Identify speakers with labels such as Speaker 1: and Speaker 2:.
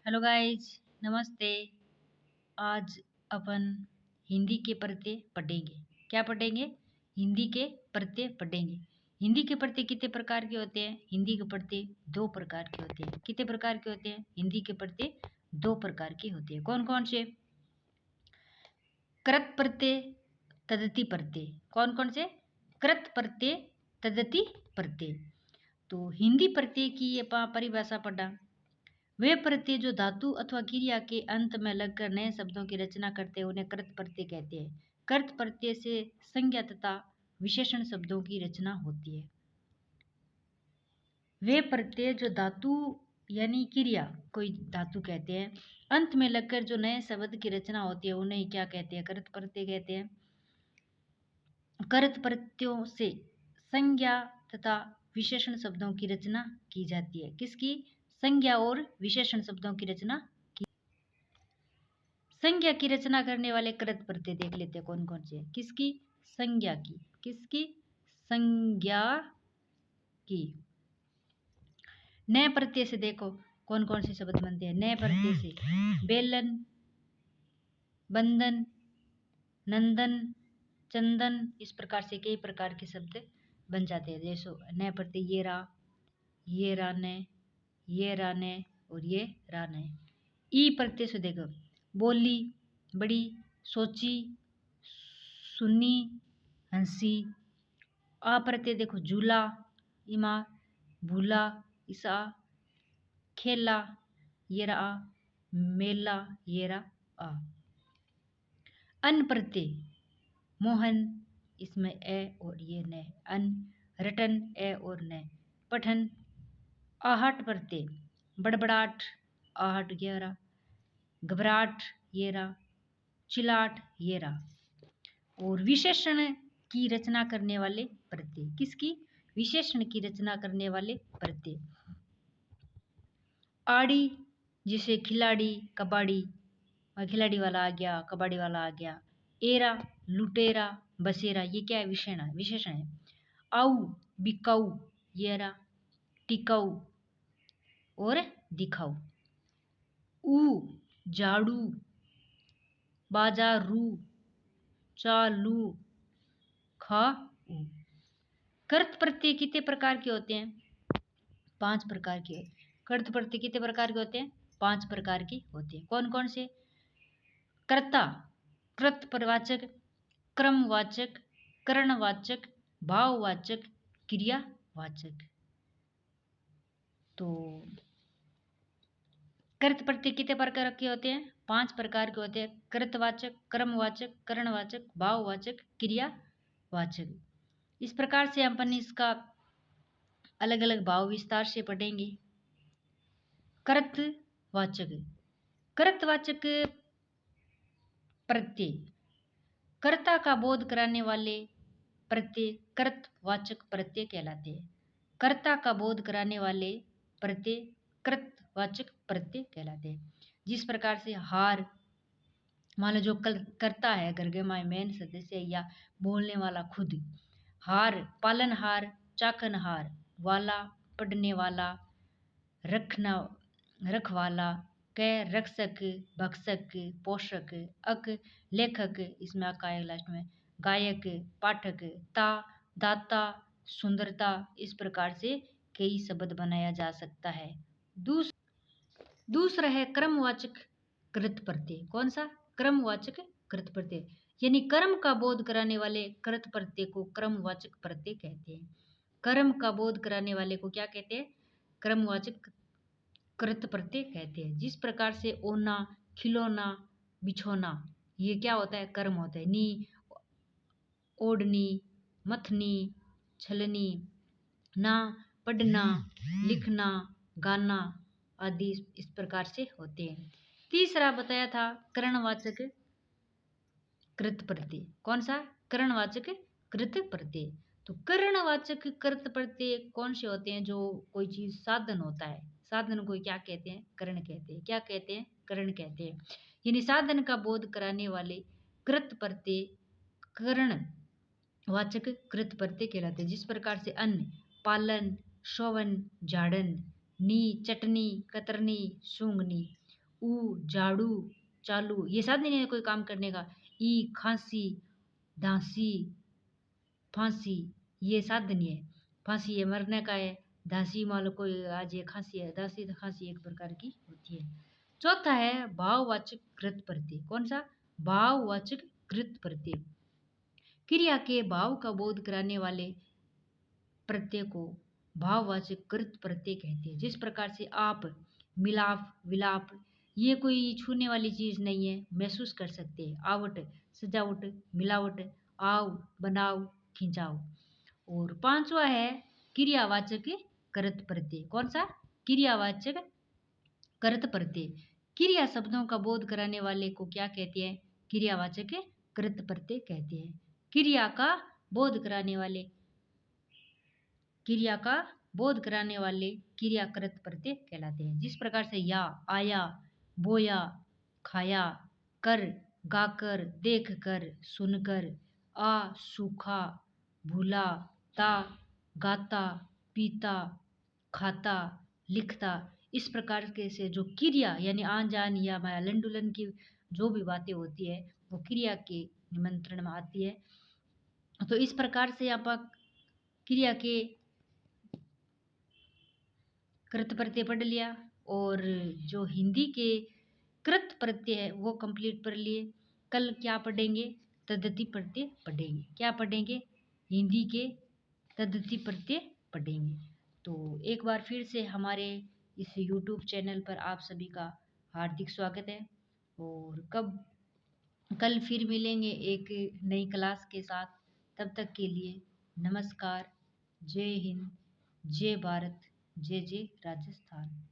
Speaker 1: Hello guys, नमस्ते। आज अपन हिंदी के प्रत्यय पढ़ेंगे। क्या पढ़ेंगे? हिंदी के प्रत्यय पढ़ेंगे। हिंदी के प्रत्यय कितने प्रकार के होते हैं? हिंदी के प्रत्यय दो प्रकार के होते हैं। कितने प्रकार के होते हैं? हिंदी के प्रत्यय दो प्रकार के होते हैं। कौन कौन से? कृत प्रत्यय, तद्धित प्रत्यय। कौन कौन से? कृत प्रत्यय, तद्धित प्रत्यय। तो हिंदी प्रत्यय की परिभाषा पढ़ा। वे प्रत्यय जो धातु अथवा क्रिया के अंत में लगकर नए शब्दों की रचना करते हैं उन्हें कृत प्रत्यय कहते हैं। कृत प्रत्यय से संज्ञा तथा विशेषण शब्दों की रचना होती है। वे प्रत्यय जो धातु यानी क्रिया, कोई धातु कहते हैं, अंत में लगकर जो नए शब्द की रचना होती है उन्हें क्या कहते हैं? कृत प्रत्यय कहते हैं। कृत प्रत्ययों से संज्ञा तथा विशेषण शब्दों की रचना की जाती है। किसकी? संज्ञा और विशेषण शब्दों की रचना की। संज्ञा की रचना करने वाले कृत प्रत्यय देख लेते हैं कौन कौन से। किसकी? संज्ञा की। किसकी? संज्ञा की। नए प्रत्यय से देखो कौन कौन से शब्द बनते हैं। नए प्रत्यय से बेलन, बंधन, नंदन, चंदन, इस प्रकार से कई प्रकार के शब्द बन जाते हैं। जैसे नए प्रत्यय ये राने, ये राने और ये राने। ई प्रत्यय से देखो बोली, बड़ी, सोची, सुनी, हंसी। आ प्रत्यय देखो झूला, इमा, भूला, ईसा, खेला, ये रहा, मेला, ये रहा। अन प्रत्यय मोहन, इसमें ए और ये न। अन, रटन, ए और न। पठन। आहट प्रत्यय बड़बड़ाहट, आहट ये रहा, घबराहट ये रहा, चिल्लाहट ये रहा। और विशेषण की रचना करने वाले प्रत्यय। किसकी? विशेषण की रचना करने वाले प्रत्यय। आड़ी, जिसे खिलाड़ी, कबाड़ी, खिलाड़ी वाला आ गया, कबाड़ी वाला आ गया। एरा, लुटेरा, बसेरा, ये क्या है? विशेषण है। आऊ, बिकाऊ, ये रहा, टिकाऊ और दिखाऊ। ऊ, झाड़ू, बाजारू, चालू, खाऊ। कृत प्रत्यय कितने प्रकार के होते हैं? 5 प्रकार के। कृत प्रत्यय कितने प्रकार के होते हैं? 5 प्रकार के होते हैं। कौन कौन से? कर्ता, कृत प्रवाचक, क्रमवाचक, करणवाचक, भाववाचक, क्रियावाचक। तो कृत प्रत्यय कितने प्रकार के होते हैं? 5 प्रकार के होते हैं। कृतवाचक, क्रमवाचक, करणवाचक, भाववाचक, क्रियावाचक। इस प्रकार से अपन इसका अलग अलग भाव विस्तार से पढ़ेंगे। कृतवाचक, कृतवाचक प्रत्यय कर्ता का बोध कराने वाले प्रत्यय कृतवाचक प्रत्यय कहलाते हैं। कर्ता का बोध कराने वाले प्रत्यय कृतवाचक प्रत्यय कहलाते हैं। जिस प्रकार से हार, मान लो जो करता है घर के मेन सदस्य या बोलने वाला खुद। हार, पालनहार, चाकनहार, वाला, पढ़ने वाला, रखना, रखवाला, कै, रक्षक, भक्षक, पोषक, अक, लेखक, इसमें अका है लास्ट में, गायक, पाठक, ता, दाता, सुंदरता। इस प्रकार से कई शब्द बनाया जा सकता है। दूसरा है क्रमवाचक कृत प्रत्यय। कौन सा? क्रमवाचक कृत प्रत्यय, यानी कर्म का बोध कराने वाले कृत प्रत्यय को क्रमवाचक प्रत्यय कहते हैं। कर्म का बोध कराने वाले को क्या कहते हैं? क्रमवाचक कृत प्रत्यय कहते हैं। जिस प्रकार से ओना, खिलौना, बिछोना, ये क्या होता है? कर्म होता है। नी, ओढ़नी, मथनी, छलनी, ना, पढ़ना, लिखना, गाना आदि इस प्रकार से होते हैं। तीसरा बताया था करणवाचक कृत प्रत्यय। कौन सा? करणवाचक कृत प्रत्यय। तो करणवाचक कृत प्रत्यय कौन से होते हैं? जो कोई चीज साधन होता है, साधन को क्या कहते हैं? करण कहते हैं। क्या कहते हैं? करण कहते हैं। यानी साधन का बोध कराने वाले कृत प्रत्यय करण वाचक कृत प्रत्यय कहलाते हैं। जिस प्रकार से अन्न, पालन, शोवन, झाड़न, नी, चटनी, कतरनी, सूंघनी। ऊ झाड़ू चालू, ये साधन नहीं है कोई काम करने का। ई खांसी धांसी फांसी, ये साधन है। फांसी ये मरने का है। धांसी मान लो कोई आज ये खांसी है, धांसी तो खांसी एक प्रकार की होती है। चौथा है भाववाचक कृत प्रत्यय। कौन सा? भाववाचक कृत प्रत्यय। क्रिया के भाव का बोध कराने वाले प्रत्यय को भाववाचक कृत प्रत्यय कहते हैं। जिस प्रकार से आप, मिलाप, विलाप, ये कोई छूने वाली चीज नहीं है, महसूस कर सकते हैं। आवट सजावट, मिलावट, आओ बनाओ खिंचाओ। और पांचवा है क्रियावाचक कृत प्रत्यय। कौन सा? क्रियावाचक कृत प्रत्यय। क्रिया शब्दों का बोध कराने वाले को क्या कहते हैं? क्रियावाचक कृत प्रत्यय कहते हैं। क्रिया का बोध कराने वाले, क्रिया का बोध कराने वाले क्रियाकृत प्रत्यय कहलाते हैं। जिस प्रकार से या, आया, बोया, खाया, कर, गाकर, देखकर, सुनकर, आ, सूखा, भूला, ता, गाता, पीता, खाता, लिखता, इस प्रकार के से जो क्रिया यानी आन जान या माया लंडुलन की जो भी बातें होती है वो क्रिया के निमंत्रण में आती है। तो इस प्रकार से आप क्रिया के कृत प्रत्यय पढ़ लिया। और जो हिंदी के कृत प्रत्यय है वो कंप्लीट पढ़ लिए। कल क्या पढ़ेंगे? तद्धिति प्रत्यय पढ़ेंगे। क्या पढ़ेंगे? हिंदी के तद्धिति प्रत्यय पढ़ेंगे। तो एक बार फिर से हमारे इस YouTube चैनल पर आप सभी का हार्दिक स्वागत है। और कल फिर मिलेंगे एक नई क्लास के साथ। तब तक के लिए नमस्कार। जय हिंद, जय भारत, जय जय राजस्थान।